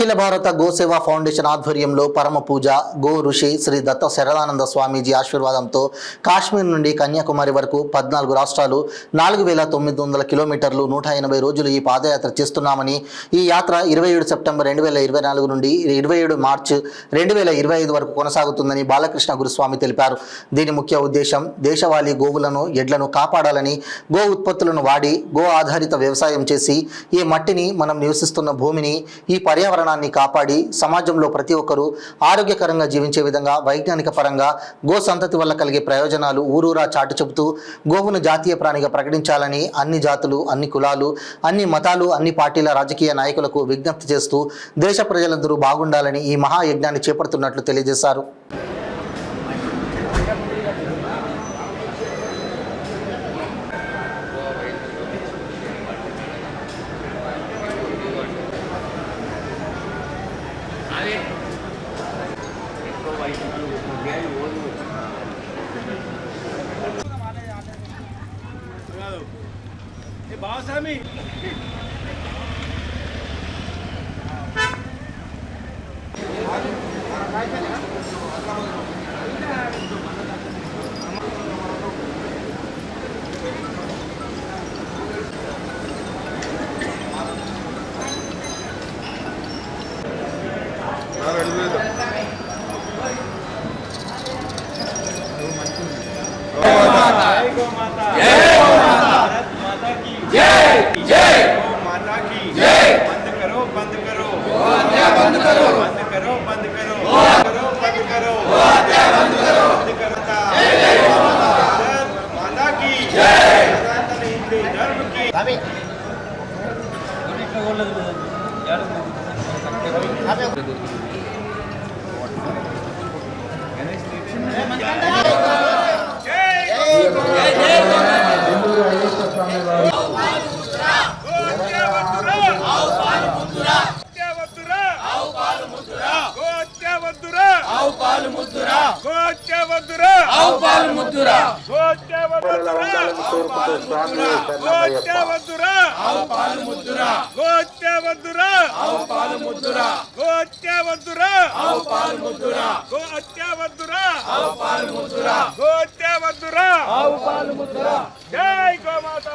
అఖిల భారత గోసేవా ఫౌండేషన్ ఆధ్వర్యంలో పరమ పూజ గో ఋషి శ్రీ దత్త శరదానంద స్వామీజీ ఆశీర్వాదంతో కాశ్మీర్ నుండి కన్యాకుమారి వరకు 14 రాష్ట్రాలు 4900 కిలోమీటర్లు 180 రోజులు ఈ పాదయాత్ర చేస్తున్నామని, ఈ యాత్ర 27 సెప్టెంబర్ 2024 నుండి 27 మార్చి 2025 వరకు కొనసాగుతుందని బాలకృష్ణ గురుస్వామి తెలిపారు. దీని ముఖ్య ఉద్దేశం దేశవాళీ గోవులను ఎడ్లను కాపాడాలని, గో ఉత్పత్తులను వాడి గో ఆధారిత వ్యవసాయం చేసి ఈ మట్టిని మనం నివసిస్తున్న భూమిని ఈ పర్యావరణాన్ని కాపాడి సమాజంలో ప్రతి ఒక్కరూ ఆరోగ్యకరంగా జీవించే విధంగా వైజ్ఞానిక పరంగా గో సంతతి వల్ల కలిగే ప్రయోజనాలు ఊరూరా చాటు చెబుతూ గోవును జాతీయ ప్రాణిగా ప్రకటించాలని అన్ని జాతులు, అన్ని కులాలు, అన్ని మతాలు, అన్ని పార్టీల రాజకీయ నాయకులకు విజ్ఞప్తి చేస్తూ దేశ ప్రజలందరూ బాగుండాలని ఈ మహాయజ్ఞాన్ని చేపడుతున్నట్లు తెలియజేశారు. బాసామి జై గోమాత.